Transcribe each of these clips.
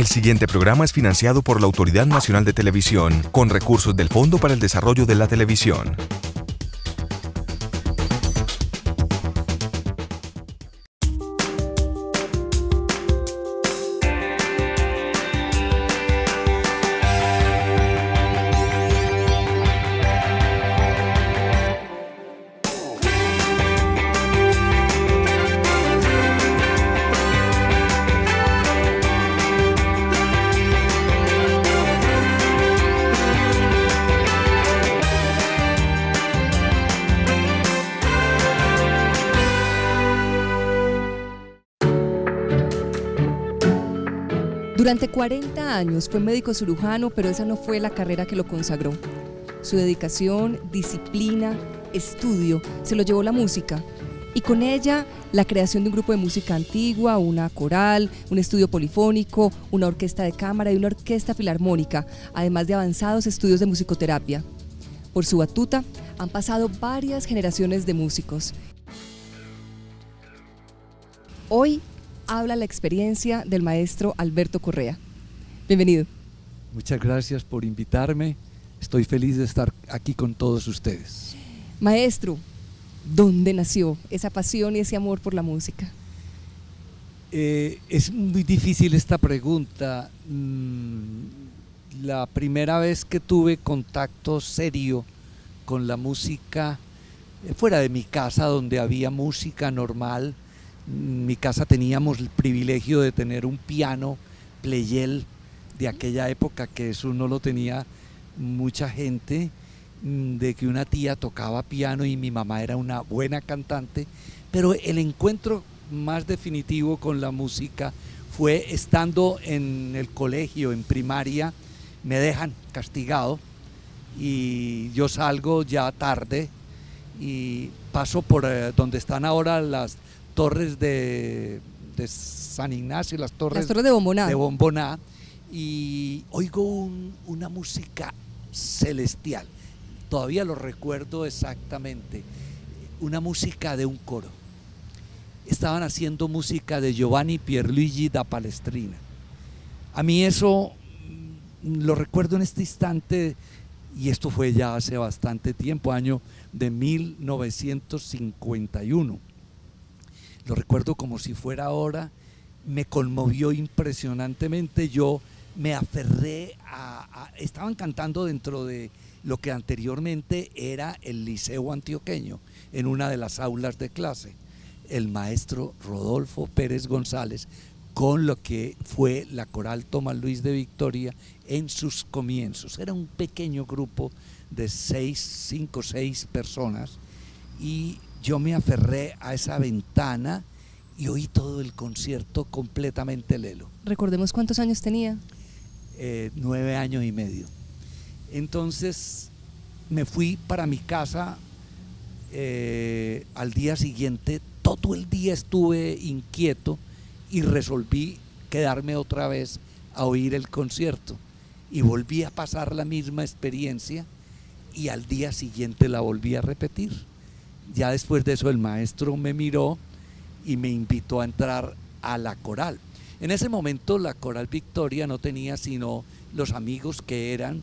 El siguiente programa es financiado por la Autoridad Nacional de Televisión, con recursos del Fondo para el Desarrollo de la Televisión. Durante 40 años fue médico cirujano, pero esa no fue la carrera que lo consagró. Su dedicación, disciplina, estudio, se lo llevó la música. Y con ella, la creación de un grupo de música antigua, una coral, un estudio polifónico, una orquesta de cámara y una orquesta filarmónica, además de avanzados estudios de musicoterapia. Por su batuta han pasado varias generaciones de músicos. Hoy habla la experiencia del maestro Alberto Correa. Bienvenido. Muchas gracias por invitarme. Estoy feliz de estar aquí con todos ustedes. Maestro, ¿dónde nació esa pasión y ese amor por la música? Es muy difícil esta pregunta. La primera vez que tuve contacto serio con la música, fuera de mi casa donde había música normal. En mi casa teníamos el privilegio de tener un piano Pleyel de aquella época, que eso no lo tenía mucha gente, de que una tía tocaba piano y mi mamá era una buena cantante, pero el encuentro más definitivo con la música fue estando en el colegio, en primaria. Me dejan castigado y yo salgo ya tarde y paso por donde están ahora las torres de San Ignacio, las torres de Bomboná, y oigo una música celestial. Todavía lo recuerdo exactamente, una música de un coro. Estaban haciendo música de Giovanni Pierluigi da Palestrina. A mí eso lo recuerdo en este instante, y esto fue ya hace bastante tiempo, año de 1951. Lo recuerdo como si fuera ahora, me conmovió impresionantemente. Yo me aferré estaban cantando dentro de lo que anteriormente era el Liceo Antioqueño, en una de las aulas de clase, el maestro Rodolfo Pérez González, con lo que fue la Coral Tomás Luis de Victoria en sus comienzos. Era un pequeño grupo de 5 o 6 personas, y yo me aferré a esa ventana y oí todo el concierto completamente lelo. Recordemos cuántos años tenía. 9 años y medio. Entonces me fui para mi casa. Al día siguiente, todo el día estuve inquieto y resolví quedarme otra vez a oír el concierto. Y volví a pasar la misma experiencia y al día siguiente la volví a repetir. Ya después de eso el maestro me miró y me invitó a entrar a la coral. En ese momento la Coral Victoria no tenía sino los amigos que era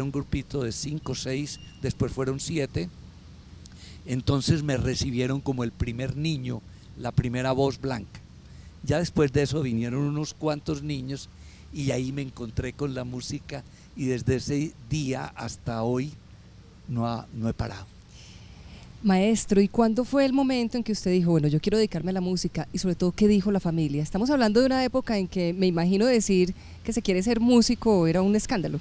un grupito de 5 o 6, después fueron 7. Entonces me recibieron como el primer niño, la primera voz blanca. Ya después de eso vinieron unos cuantos niños y ahí me encontré con la música, y desde ese día hasta hoy no he parado. Maestro, ¿y cuándo fue el momento en que usted dijo, bueno, yo quiero dedicarme a la música, y sobre todo, qué dijo la familia? Estamos hablando de una época en que me imagino decir que se quiere ser músico era un escándalo.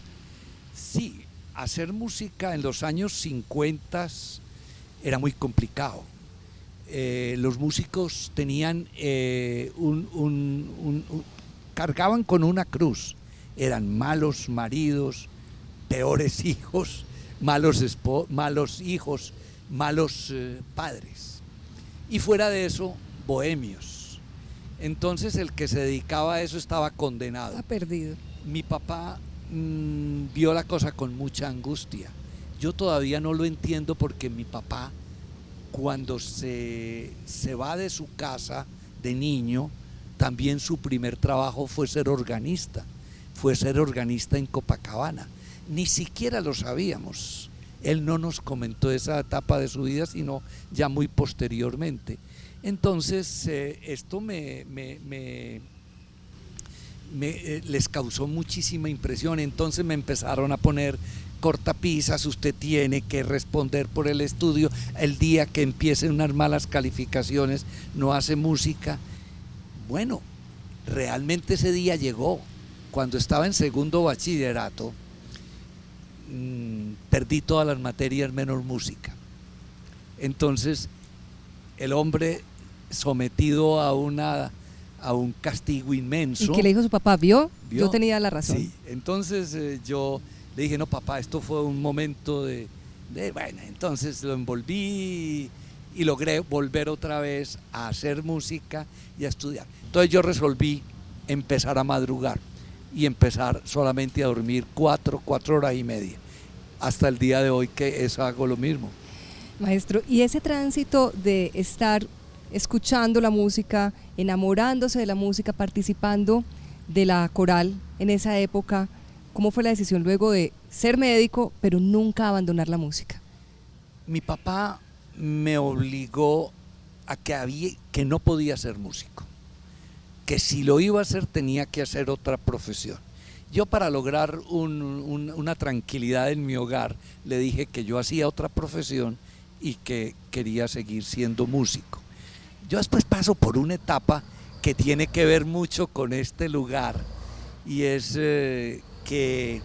Sí, hacer música en los años 50 era muy complicado. Los músicos tenían cargaban con una cruz. Eran malos maridos, peores hijos, malos hijos, malos padres, y fuera de eso, bohemios. Entonces el que se dedicaba a eso estaba condenado. Está perdido. Mi papá vio la cosa con mucha angustia. Yo todavía no lo entiendo, porque mi papá, cuando se va de su casa de niño, también su primer trabajo fue ser organista. fue ser organista en Copacabana. Ni siquiera lo sabíamos. Él no nos comentó esa etapa de su vida, sino ya muy posteriormente. Entonces, esto les causó muchísima impresión. Entonces me empezaron a poner cortapisas: usted tiene que responder por el estudio, el día que empiecen unas malas calificaciones no hace música. Bueno, realmente ese día llegó. Cuando estaba en segundo bachillerato, perdí todas las materias menos música. Entonces el hombre, sometido a un castigo inmenso. ¿Y qué le dijo su papá? ¿Vio? Yo tenía la razón. Sí, entonces yo le dije: no, papá, esto fue un momento de bueno. Entonces lo envolví y logré volver otra vez a hacer música y a estudiar. Entonces yo resolví empezar a madrugar y empezar solamente a dormir 4 horas y media, hasta el día de hoy, que eso hago lo mismo. Maestro, y ese tránsito de estar escuchando la música, enamorándose de la música, participando de la coral en esa época, ¿cómo fue la decisión luego de ser médico, pero nunca abandonar la música? Mi papá me obligó a que no podía ser músico, que si lo iba a hacer tenía que hacer otra profesión. Yo, para lograr una tranquilidad en mi hogar, le dije que yo hacía otra profesión y que quería seguir siendo músico. Yo después paso por una etapa que tiene que ver mucho con este lugar, y es que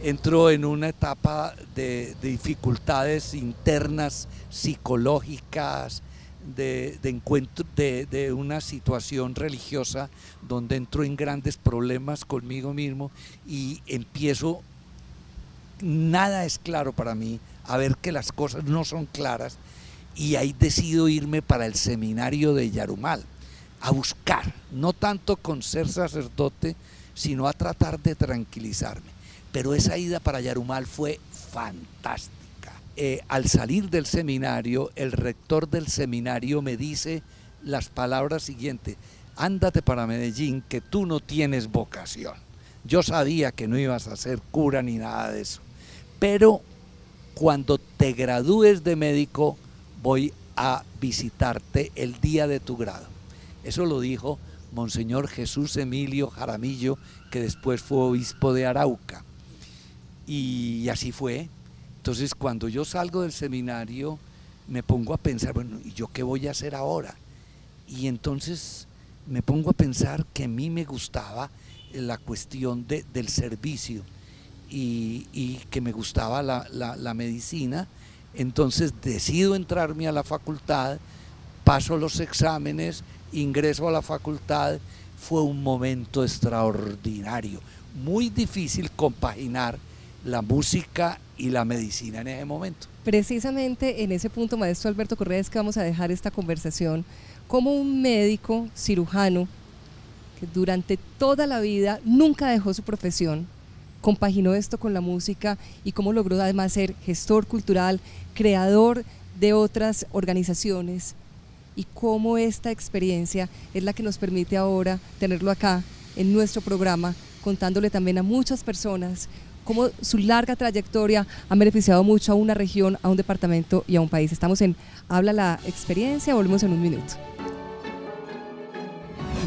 entro en una etapa de dificultades internas, psicológicas, de encuentro, de una situación religiosa, donde entro en grandes problemas conmigo mismo y empiezo, nada es claro para mí, a ver que las cosas no son claras, y ahí decido irme para el seminario de Yarumal, a buscar, no tanto con ser sacerdote, sino a tratar de tranquilizarme. Pero esa ida para Yarumal fue fantástica. Al salir del seminario, el rector del seminario me dice las palabras siguientes: ándate para Medellín, que tú no tienes vocación. Yo sabía que no ibas a ser cura ni nada de eso, pero cuando te gradúes de médico voy a visitarte el día de tu grado. Eso lo dijo Monseñor Jesús Emilio Jaramillo, que después fue obispo de Arauca, y así fue. Entonces, cuando yo salgo del seminario, me pongo a pensar: bueno, ¿y yo qué voy a hacer ahora? Y entonces me pongo a pensar que a mí me gustaba la cuestión del servicio, y que me gustaba la medicina. Entonces decido entrarme a la facultad, paso los exámenes, ingreso a la facultad. Fue un momento extraordinario, muy difícil compaginar la música y la medicina en ese momento. Precisamente en ese punto, maestro Alberto Correa, es que vamos a dejar esta conversación. Como un médico cirujano que durante toda la vida nunca dejó su profesión, compaginó esto con la música, y cómo logró además ser gestor cultural, creador de otras organizaciones, y cómo esta experiencia es la que nos permite ahora tenerlo acá en nuestro programa, contándole también a muchas personas cómo su larga trayectoria ha beneficiado mucho a una región, a un departamento y a un país. Estamos en Habla la Experiencia, volvemos en un minuto.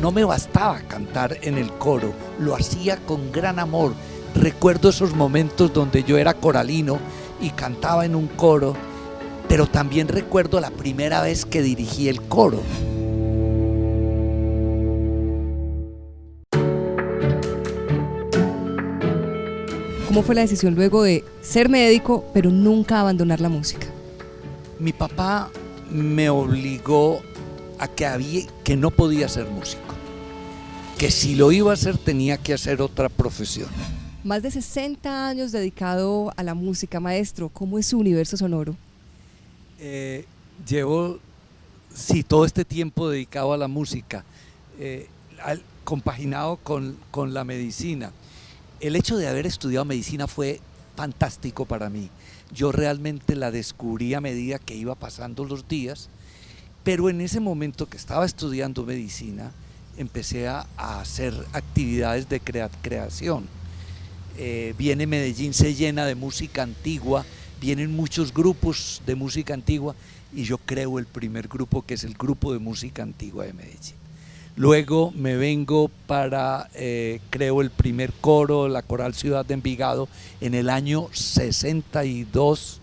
No me bastaba cantar en el coro, lo hacía con gran amor. Recuerdo esos momentos donde yo era coralino y cantaba en un coro, pero también recuerdo la primera vez que dirigí el coro. ¿Cómo fue la decisión luego de ser médico, pero nunca abandonar la música? Mi papá me obligó a que no podía ser músico, que si lo iba a hacer tenía que hacer otra profesión. Más de 60 años dedicado a la música, maestro. ¿Cómo es su universo sonoro? Llevo, sí, todo este tiempo dedicado a la música, compaginado con la medicina. El hecho de haber estudiado medicina fue fantástico para mí. Yo realmente la descubrí a medida que iba pasando los días, pero en ese momento que estaba estudiando medicina, empecé a hacer actividades de creación. viene Medellín, se llena de música antigua, vienen muchos grupos de música antigua y yo creo el primer grupo, que es el grupo de música antigua de Medellín. Luego me vengo para, creo el primer coro, la Coral Ciudad de Envigado, en el año 62,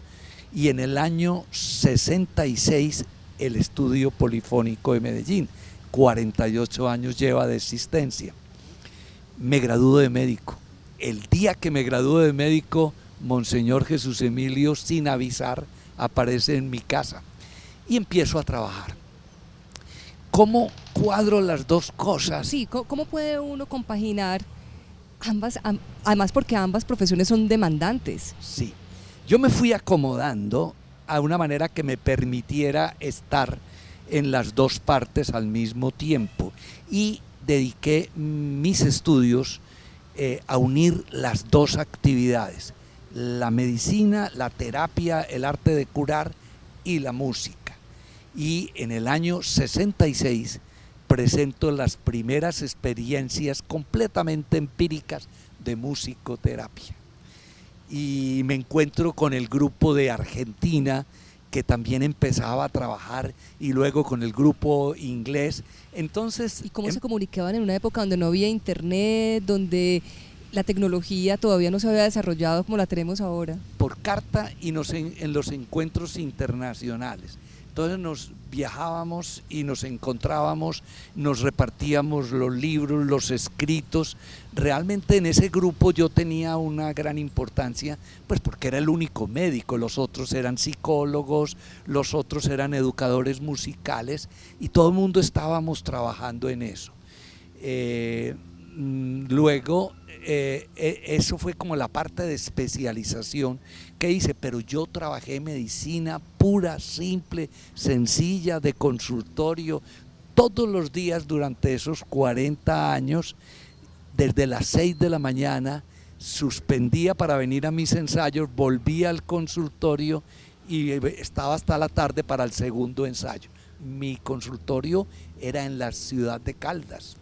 y en el año 66 el Estudio Polifónico de Medellín, 48 años lleva de existencia. Me gradúo de médico. El día que me gradúo de médico, Monseñor Jesús Emilio, sin avisar, aparece en mi casa y empiezo a trabajar. ¿Cómo cuadro las dos cosas? Sí, ¿cómo puede uno compaginar ambas, además porque ambas profesiones son demandantes? Sí, yo me fui acomodando a una manera que me permitiera estar en las dos partes al mismo tiempo y dediqué mis estudios a unir las dos actividades, la medicina, la terapia, el arte de curar y la música. Y en el año 66 presento las primeras experiencias completamente empíricas de musicoterapia. Y me encuentro con el grupo de Argentina, que también empezaba a trabajar, y luego con el grupo inglés. Entonces, ¿y cómo se comunicaban en una época donde no había internet, donde la tecnología todavía no se había desarrollado como la tenemos ahora? Por carta y en los encuentros internacionales. Entonces nos viajábamos y nos encontrábamos, nos repartíamos los libros, los escritos. Realmente en ese grupo yo tenía una gran importancia, pues porque era el único médico, los otros eran psicólogos, los otros eran educadores musicales y todo el mundo estábamos trabajando en eso. Luego, eso fue como la parte de especialización que hice, pero yo trabajé medicina pura, simple, sencilla, de consultorio, todos los días durante esos 40 años, desde las 6 de la mañana, suspendía para venir a mis ensayos, volvía al consultorio y estaba hasta la tarde para el segundo ensayo. Mi consultorio era en la ciudad de Caldas.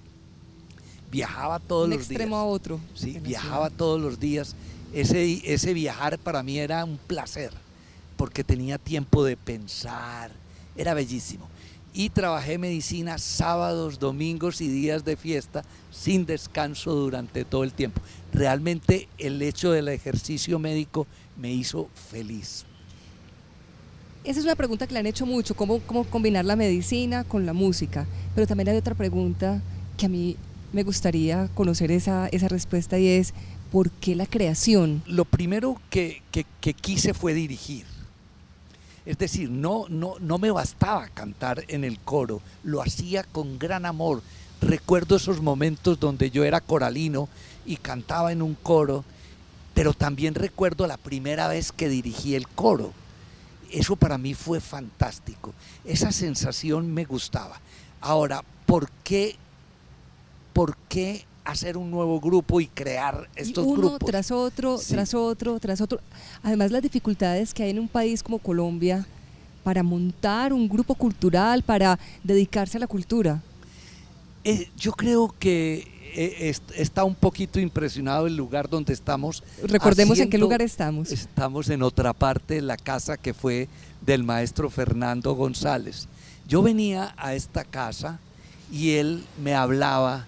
Viajaba todos los días. De un extremo a otro. Sí, viajaba todos los días. Ese viajar para mí era un placer, porque tenía tiempo de pensar, era bellísimo. Y trabajé medicina sábados, domingos y días de fiesta, sin descanso durante todo el tiempo. Realmente el hecho del ejercicio médico me hizo feliz. Esa es una pregunta que le han hecho mucho, cómo combinar la medicina con la música. Pero también hay otra pregunta que a mí me gustaría conocer esa respuesta, y es ¿por qué la creación? Lo primero que quise fue dirigir. Es decir, no me bastaba cantar en el coro, lo hacía con gran amor. Recuerdo esos momentos donde yo era coralino y cantaba en un coro, pero también recuerdo la primera vez que dirigí el coro. Eso para mí fue fantástico, esa sensación me gustaba. Ahora, ¿por qué hacer un nuevo grupo y crear estos uno grupos? Tras otro, Sí. tras otro, tras otro. Además, las dificultades que hay en un país como Colombia para montar un grupo cultural, para dedicarse a la cultura. Yo creo que está un poquito impresionado el lugar donde estamos. Recordemos en qué lugar estamos. Estamos en otra parte, la casa que fue del maestro Fernando González. Yo venía a esta casa y él me hablaba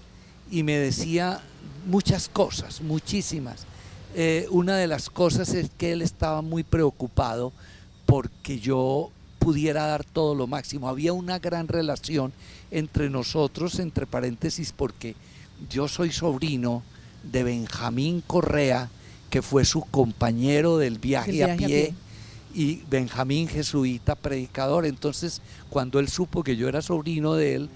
y me decía muchas cosas, muchísimas. Una de las cosas es que él estaba muy preocupado porque yo pudiera dar todo lo máximo. Había una gran relación entre nosotros, entre paréntesis, porque yo soy sobrino de Benjamín Correa, que fue su compañero del viaje a pie, y Benjamín jesuita predicador. Entonces, cuando él supo que yo era sobrino de él,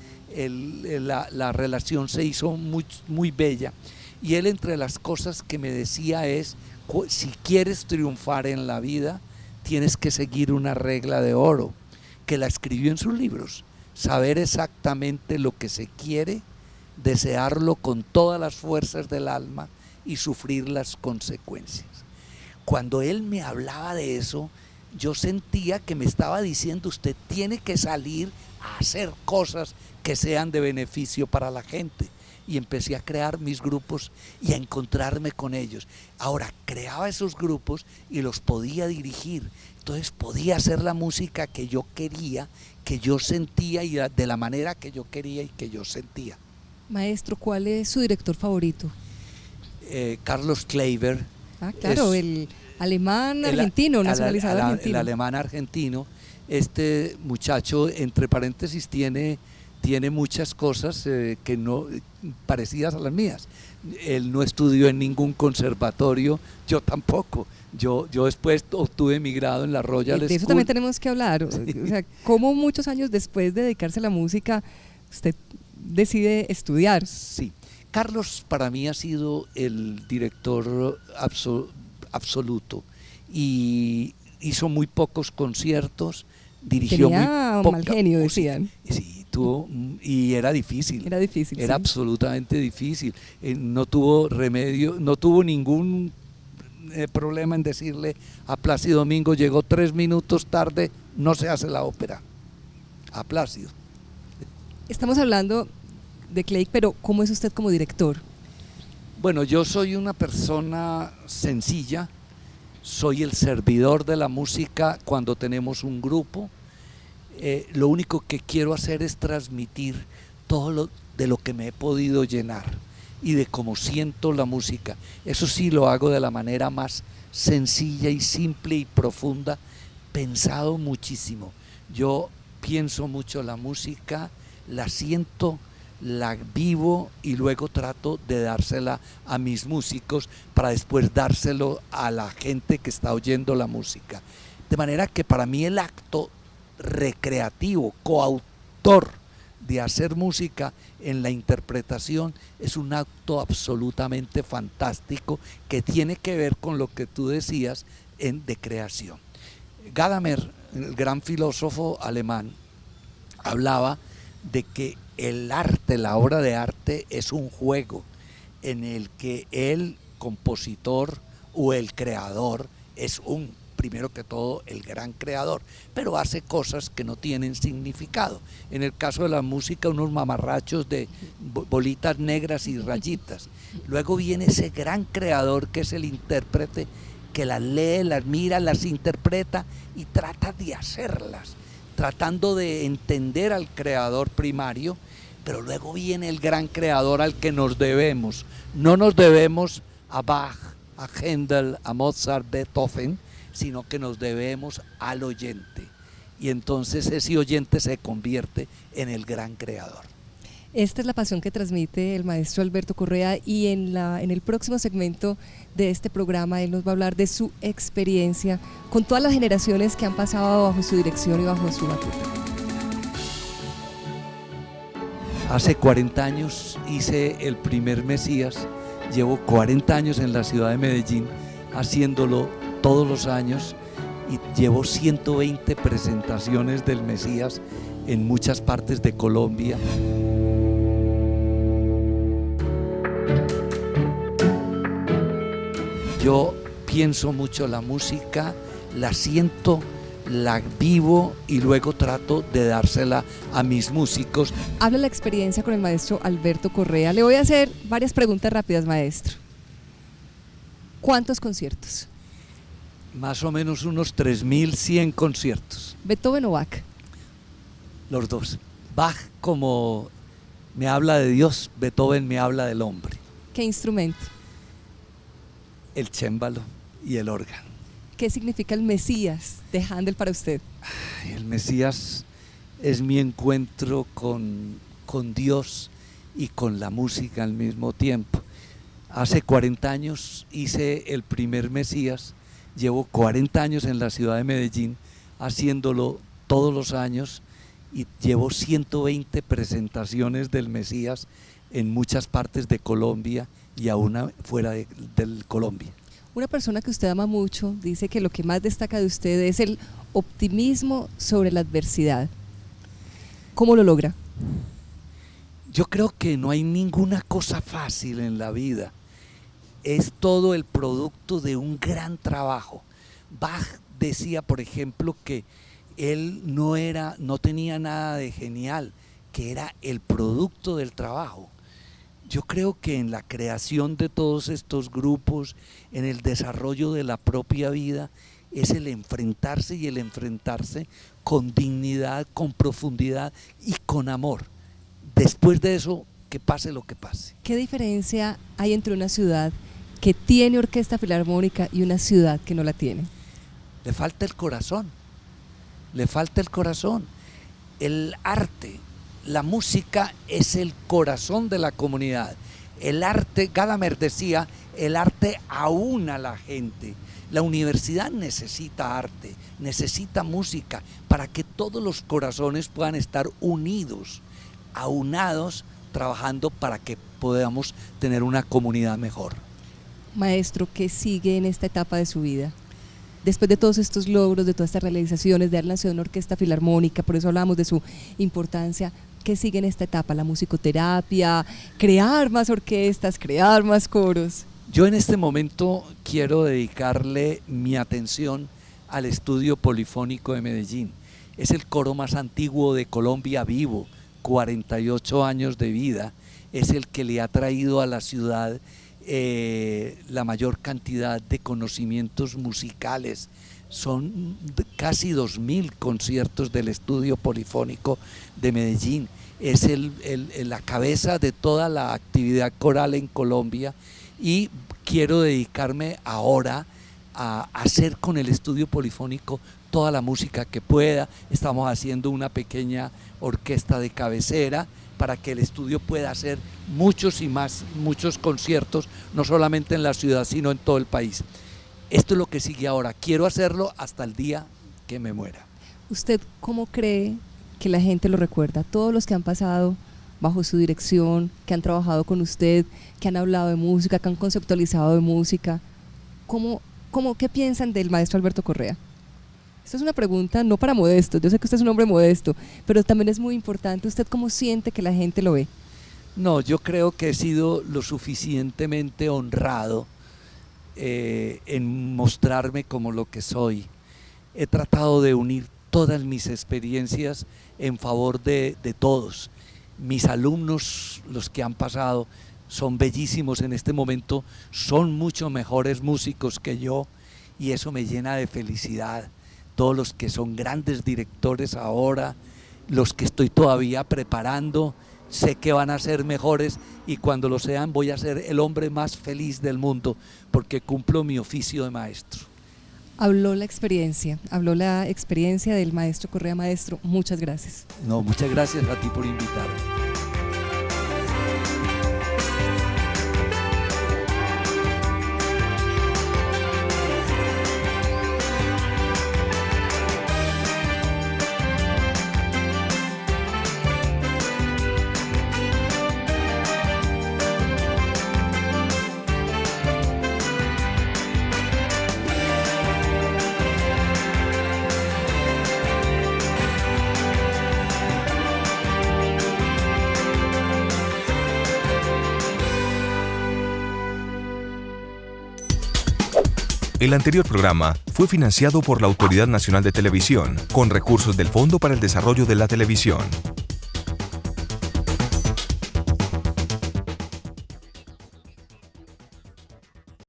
la relación se hizo muy bella. Y él, entre las cosas que me decía es: si quieres triunfar en la vida, tienes que seguir una regla de oro, que la escribió en sus libros: saber exactamente lo que se quiere, desearlo con todas las fuerzas del alma y sufrir las consecuencias. Cuando él me hablaba de eso, yo sentía que me estaba diciendo: usted tiene que salir a hacer cosas que sean de beneficio para la gente. y empecé a crear mis grupos y a encontrarme con ellos. Ahora, creaba esos grupos y los podía dirigir, entonces podía hacer la música que yo quería, que yo sentía y de la manera que yo quería y que yo sentía. Maestro, ¿cuál es su director favorito? Carlos Kleiber. Ah, claro, el alemán argentino, nacionalizado argentino. El alemán argentino. Este muchacho, entre paréntesis, tiene muchas cosas que no parecidas a las mías. Él no estudió en ningún conservatorio, yo tampoco. Yo después obtuve mi grado en la Royal School. De eso también tenemos que hablar. Sí. O sea, ¿cómo muchos años después de dedicarse a la música usted decide estudiar? Sí. Carlos para mí ha sido el director absoluto y hizo muy pocos conciertos, dirigió Tenía muy mal genio, decían. Sí, y era difícil. Era difícil. Era sí. Absolutamente difícil. No tuvo remedio, no tuvo ningún problema en decirle a Plácido Domingo, llegó 3 minutos tarde, no se hace la ópera. A Plácido. Estamos hablando de Cleich, pero ¿cómo es usted como director? Bueno, yo soy una persona sencilla, soy el servidor de la música cuando tenemos un grupo. Lo único que quiero hacer es transmitir todo de lo que me he podido llenar y de cómo siento la música. Eso sí lo hago de la manera más sencilla y simple y profunda, pensado muchísimo. Yo pienso mucho la música, la siento, la vivo y luego trato de dársela a mis músicos para después dárselo a la gente que está oyendo la música. De manera que para mí el acto recreativo, coautor de hacer música en la interpretación es un acto absolutamente fantástico que tiene que ver con lo que tú decías de creación. Gadamer, el gran filósofo alemán, hablaba de que el arte, la obra de arte es un juego en el que el compositor o el creador es primero que todo el gran creador, pero hace cosas que no tienen significado. En el caso de la música, unos mamarrachos de bolitas negras y rayitas. Luego viene ese gran creador que es el intérprete, que las lee, las mira, las interpreta y trata de hacerlas, tratando de entender al creador primario, pero luego viene el gran creador al que nos debemos. No nos debemos a Bach, a Händel, a Mozart, Beethoven, sino que nos debemos al oyente. Y entonces ese oyente se convierte en el gran creador. Esta es la pasión que transmite el maestro Alberto Correa y en el próximo segmento de este programa él nos va a hablar de su experiencia con todas las generaciones que han pasado bajo su dirección y bajo su batuta. Hace 40 años hice el primer Mesías, llevo 40 años en la ciudad de Medellín haciéndolo todos los años y llevo 120 presentaciones del Mesías en muchas partes de Colombia. Yo pienso mucho la música, la siento, la vivo y luego trato de dársela a mis músicos. Habla la experiencia con el maestro Alberto Correa. Le voy a hacer varias preguntas rápidas, maestro. ¿Cuántos conciertos? Más o menos unos 3.100 conciertos. ¿Beethoven o Bach? Los dos. Bach como me habla de Dios, Beethoven me habla del hombre. ¿Qué instrumento? El cémbalo y el órgano. ¿Qué significa el Mesías de Händel para usted? El Mesías es mi encuentro con Dios y con la música al mismo tiempo. Hace 40 años hice el primer Mesías, llevo 40 años en la ciudad de Medellín haciéndolo todos los años y llevo 120 presentaciones del Mesías en muchas partes de Colombia y aún fuera de Colombia. Una persona que usted ama mucho dice que lo que más destaca de usted es el optimismo sobre la adversidad. ¿Cómo lo logra? Yo creo que no hay ninguna cosa fácil en la vida. Es todo el producto de un gran trabajo. Bach decía, por ejemplo, que él no tenía nada de genial, que era el producto del trabajo. Yo creo que en la creación de todos estos grupos, en el desarrollo de la propia vida, es el enfrentarse y el enfrentarse con dignidad, con profundidad y con amor. Después de eso, que pase lo que pase. ¿Qué diferencia hay entre una ciudad que tiene orquesta filarmónica y una ciudad que no la tiene? Le falta el corazón, le falta el corazón. El arte, la música es el corazón de la comunidad. El arte, Gadamer decía, el arte aúna a la gente. La universidad necesita arte, necesita música para que todos los corazones puedan estar unidos, aunados, trabajando para que podamos tener una comunidad mejor. Maestro, ¿qué sigue en esta etapa de su vida? Después de todos estos logros, de todas estas realizaciones, de haber nacido en una orquesta filarmónica, por eso hablamos de su importancia, ¿qué sigue en esta etapa? ¿La musicoterapia? ¿Crear más orquestas? ¿Crear más coros? Yo en este momento quiero dedicarle mi atención al Estudio Polifónico de Medellín. Es el coro más antiguo de Colombia vivo, 48 años de vida. Es el que le ha traído a la ciudad la mayor cantidad de conocimientos musicales. Son casi 2000 conciertos del Estudio Polifónico de Medellín. Es la cabeza de toda la actividad coral en Colombia y quiero dedicarme ahora a hacer con el Estudio Polifónico toda la música que pueda. Estamos haciendo una pequeña orquesta de cabecera para que el estudio pueda hacer muchos conciertos, no solamente en la ciudad, sino en todo el país. Esto es lo que sigue ahora. Quiero hacerlo hasta el día que me muera. ¿Usted cómo cree que la gente lo recuerda? Todos los que han pasado bajo su dirección, que han trabajado con usted, que han hablado de música, que han conceptualizado de música, ¿qué piensan del maestro Alberto Correa? Esta es una pregunta no para modestos, yo sé que usted es un hombre modesto, pero también es muy importante. ¿Usted cómo siente que la gente lo ve? No, yo creo que he sido lo suficientemente honrado en mostrarme como lo que soy. He tratado de unir todas mis experiencias en favor de todos. Mis alumnos, los que han pasado, son bellísimos en este momento, son mucho mejores músicos que yo y eso me llena de felicidad. Todos los que son grandes directores ahora, los que estoy todavía preparando, sé que van a ser mejores y cuando lo sean voy a ser el hombre más feliz del mundo porque cumplo mi oficio de maestro. Habló la experiencia del maestro Correa. Maestro, muchas gracias. No, muchas gracias a ti por invitarme. El anterior programa fue financiado por la Autoridad Nacional de Televisión, con recursos del Fondo para el Desarrollo de la Televisión.